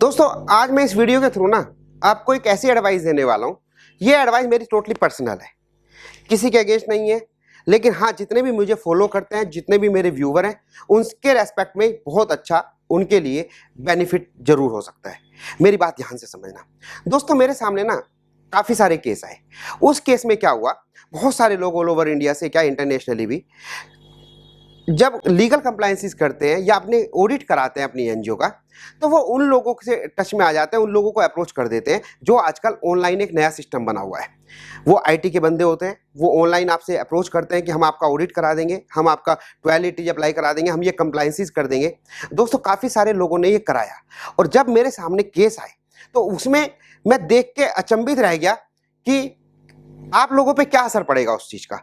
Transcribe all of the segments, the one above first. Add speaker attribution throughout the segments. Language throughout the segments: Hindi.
Speaker 1: दोस्तों आज मैं इस वीडियो के थ्रू ना आपको एक ऐसी एडवाइस देने वाला हूँ। ये एडवाइस मेरी टोटली पर्सनल है, किसी के अगेंस्ट नहीं है, लेकिन हाँ जितने भी मुझे फॉलो करते हैं, जितने भी मेरे व्यूवर हैं, उनके रेस्पेक्ट में बहुत अच्छा उनके लिए बेनिफिट जरूर हो सकता है। मेरी बात ध्यान से समझना। दोस्तों मेरे सामने ना काफ़ी सारे केस आए। उस केस में क्या हुआ, बहुत सारे लोग ऑल ओवर इंडिया से क्या इंटरनेशनली भी जब लीगल कंप्लायंसेस करते हैं या अपने ऑडिट कराते हैं अपनी एनजीओ का, तो वो उन लोगों से टच में आ जाते हैं, उन लोगों को अप्रोच कर देते हैं जो आजकल ऑनलाइन एक नया सिस्टम बना हुआ है। वो आईटी के बंदे होते हैं, वो ऑनलाइन आपसे अप्रोच करते हैं कि हम आपका ऑडिट करा देंगे, हम आपका 1280 अप्लाई करा देंगे, हम ये कंप्लायंसेस कर देंगे। दोस्तों काफ़ी सारे लोगों ने ये कराया और जब मेरे सामने केस आए तो उसमें मैं देख के अचंभित रह गया कि आप लोगों पे क्या असर पड़ेगा उस चीज़ का।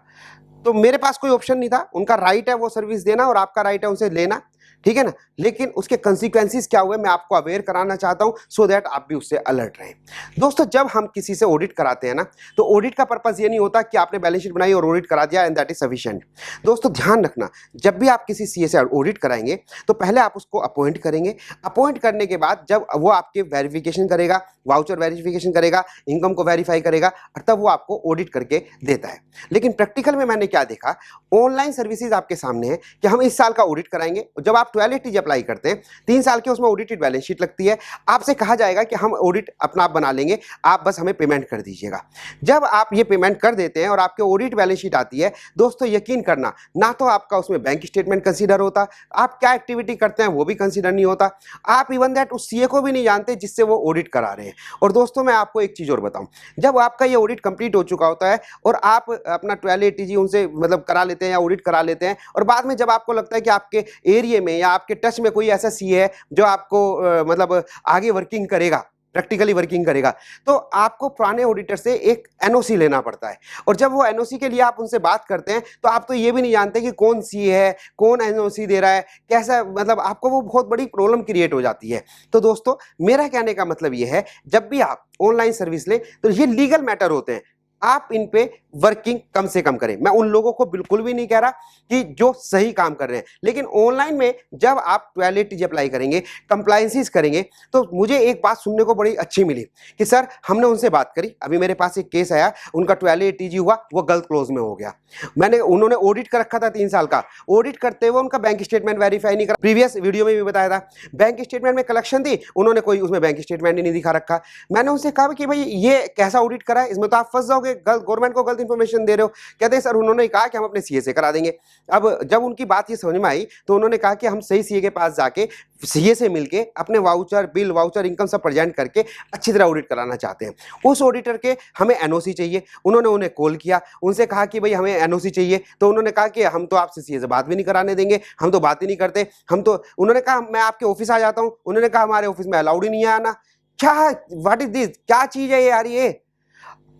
Speaker 1: तो मेरे पास कोई ऑप्शन नहीं था, उनका राइट है वो सर्विस देना और आपका राइट है उनसे लेना, ठीक है ना। लेकिन उसके कंसिक्वेंसेस क्या हुए मैं आपको अवेयर कराना चाहता हूं सो दैट आप भी उससे अलर्ट रहें। दोस्तों जब हम किसी से ऑडिट कराते हैं ना, तो ऑडिट का पर्पस ये नहीं होता कि आपने बैलेंस शीट बनाई और ऑडिट करा दिया एंड दैट इज सफिशिएंट। दोस्तों ध्यान रखना, जब भी आप किसी सीए से ऑडिट कराएंगे तो पहले आप उसको अपॉइंट करेंगे। अपॉइंट करने के बाद जब वो आपके वेरिफिकेशन करेगा, वाउचर वेरिफिकेशन करेगा, इनकम को वेरीफाई करेगा और तब वो आपको ऑडिट करके देता है। लेकिन प्रैक्टिकल में मैंने क्या देखा, ऑनलाइन सर्विसेज आपके सामने है कि हम इस साल का ऑडिट कराएंगे। जब आप 1280 अप्लाई करते हैं 3 साल की उसमें ऑडिटेड बैलेंस शीट लगती है, आपसे कहा जाएगा कि हम ऑडिट अपना आप बना लेंगे, आप बस हमें पेमेंट कर दीजिएगा। जब आप ये पेमेंट कर देते हैं और आपके ऑडिट बैलेंस शीट आती है, दोस्तों यकीन करना ना तो आपका उसमें बैंक स्टेटमेंट कंसीडर होता, आप क्या एक्टिविटी करते हैं वो भी कंसीडर नहीं होता, आप इवन दैट उस सीए को भी नहीं जानते जिससे वो ऑडिट करा रहे हैं। और दोस्तों मैं आपको एक चीज़ और बताऊं, जब आपका ये ऑडिट कंप्लीट हो चुका होता है और आप अपना 1280 उनसे मतलब करा लेते हैं या ऑडिट करा लेते हैं और बाद में जब आपको लगता है कि आपके एरिया में या आपके टच में कोई ऐसा सीए है जो आपको मतलब आगे वर्किंग करेगा, प्रैक्टिकली वर्किंग करेगा, तो आपको पुराने ऑडिटर से एक एनओसी लेना पड़ता है। और जब वो एनओसी के लिए आप उनसे बात करते हैं तो आप तो ये भी नहीं जानते कि कौन सीए है, कौन एनओसी दे रहा है, कैसा, मतलब आपको वो बहुत बड़ी प्रॉब्लम क्रिएट हो जाती है। तो दोस्तों मेरा कहने का मतलब ये है, जब भी आप ऑनलाइन सर्विस लें तो ये लीगल मैटर होते हैं, आप इन पे वर्किंग कम से कम करें। मैं उन लोगों को बिल्कुल भी नहीं कह रहा कि जो सही काम कर रहे हैं, लेकिन ऑनलाइन में जब आप 1280 अप्लाई करेंगे, कंप्लायंसेस करेंगे, तो मुझे एक बात सुनने को बड़ी अच्छी मिली कि सर हमने उनसे बात करी, अभी मेरे पास एक केस आया, उनका 1280 हुआ, वो गलत क्लोज में हो गया। उन्होंने ऑडिट कर रखा था 3 साल का, ऑडिट करते हुए उनका बैंक स्टेटमेंट वेरीफाई नहीं करा। प्रीवियस वीडियो में भी बताया था, बैंक स्टेटमेंट में कलेक्शन थी, उन्होंने कोई उसमें बैंक स्टेटमेंट ही नहीं दिखा रखा। मैंने उनसे कहा कि भाई ये कैसा ऑडिट करा है, इसमें तो आप फंस जाओगे, गवर्नमेंट को गलत इंफॉर्मेशन दे रहे हो। कहते हैं सर उन्होंने कहा कि हम अपने सीए से करा देंगे। अब जब उनकी बात ये समझ में आई तो उन्होंने कहा कि हम सही सीए के पास जाके सीए से मिलके अपने वाउचर, बिल, वाउचर, इनकम सब प्रेजेंट करके अच्छी तरह ऑडिट कराना चाहते हैं। उस ऑडिटर के हमें एनओसी चाहिए। उन्होंने उन्हें कॉल किया, उनसे कहा कि भाई हमें एनओसी चाहिए, तो उन्होंने कहा कि हम तो आपसे सीए से बात भी नहीं कराने देंगे, हम तो बात ही नहीं करते, हम तो, उन्होंने कहा मैं आपके ऑफिस आ जाता हूं। उन्होंने कहा हमारे ऑफिस में अलाउड ही नहीं है आना। क्या, व्हाट इज दिस, क्या चीज है यार ये।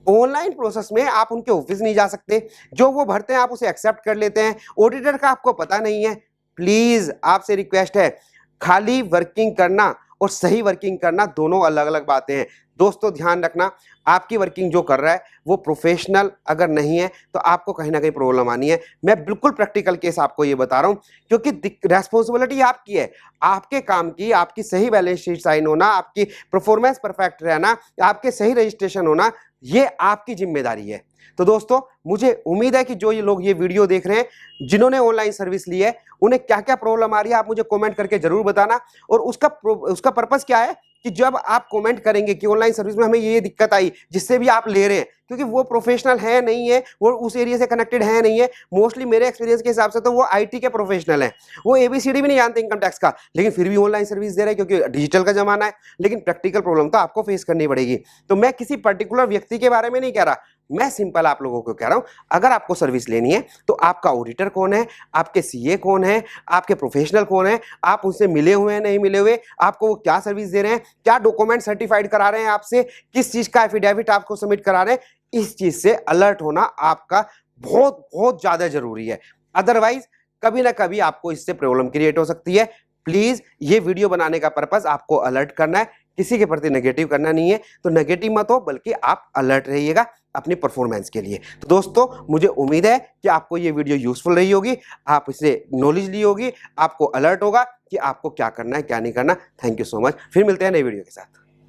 Speaker 1: ऑनलाइन प्रोसेस में आप उनके ऑफिस नहीं जा सकते, जो वो भरते हैं आप उसे एक्सेप्ट कर लेते हैं, ऑडिटर का आपको पता नहीं है। प्लीज आपसे रिक्वेस्ट है, खाली वर्किंग करना और सही वर्किंग करना दोनों अलग अलग बातें हैं। दोस्तों ध्यान रखना, आपकी वर्किंग जो कर रहा है वो प्रोफेशनल अगर नहीं है तो आपको कहीं ना कहीं प्रॉब्लम आनी है। मैं बिल्कुल प्रैक्टिकल केस आपको ये बता रहा हूं, क्योंकि रेस्पॉन्सिबिलिटी आपकी है, आपके काम की, आपकी सही बैलेंस शीट साइन होना, आपकी परफॉर्मेंस परफेक्ट रहना, आपके सही रजिस्ट्रेशन होना, ये आपकी जिम्मेदारी है। तो दोस्तों मुझे उम्मीद है कि जो ये लोग ये वीडियो देख रहे हैं, जिन्होंने ऑनलाइन सर्विस ली है, उन्हें क्या क्या प्रॉब्लम आ रही है आप मुझे कमेंट करके जरूर बताना। और उसका पर्पस क्या है कि जब आप कमेंट करेंगे कि ऑनलाइन सर्विस में हमें ये दिक्कत आई, जिससे भी आप ले रहे हैं, क्योंकि वो प्रोफेशनल है नहीं है, वो उस एरिया से कनेक्टेड है नहीं है, मोस्टली मेरे एक्सपीरियंस के हिसाब से तो वो आईटी के प्रोफेशनल हैं, वो एबीसीडी भी नहीं जानते इनकम टैक्स का, लेकिन फिर भी ऑनलाइन सर्विस दे रहे हैं क्योंकि डिजिटल का जमाना है। लेकिन प्रैक्टिकल प्रॉब्लम तो आपको फेस करनी पड़ेगी। तो मैं किसी पर्टिकुलर व्यक्ति के बारे में नहीं कह रहा, मैं सिंपल आप लोगों को कह रहा हूं, अगर आपको सर्विस लेनी है तो आपका ऑडिटर कौन है, आपके सीए कौन है, आपके प्रोफेशनल कौन है, आप उनसे मिले हुए हैं नहीं मिले हुए, आपको वो क्या सर्विस दे रहे हैं, क्या डॉक्यूमेंट सर्टिफाइड करा रहे हैं आपसे, किस चीज का एफिडेविट आपको सबमिट करा रहे हैं, इस चीज से अलर्ट होना आपका बहुत बहुत ज्यादा जरूरी है। अदरवाइज कभी ना कभी आपको इससे प्रॉब्लम क्रिएट हो सकती है। प्लीज ये वीडियो बनाने का पर्पस आपको अलर्ट करना है, किसी के प्रति नेगेटिव करना नहीं है। तो नेगेटिव मत हो, बल्कि आप अलर्ट रहिएगा। अपनी परफॉर्मेंस के लिए। तो दोस्तों मुझे उम्मीद है कि आपको ये वीडियो यूजफुल रही होगी, आप इससे नॉलेज ली होगी, आपको अलर्ट होगा कि आपको क्या करना है क्या नहीं करना। थैंक यू सो मच, फिर मिलते हैं नई वीडियो के साथ।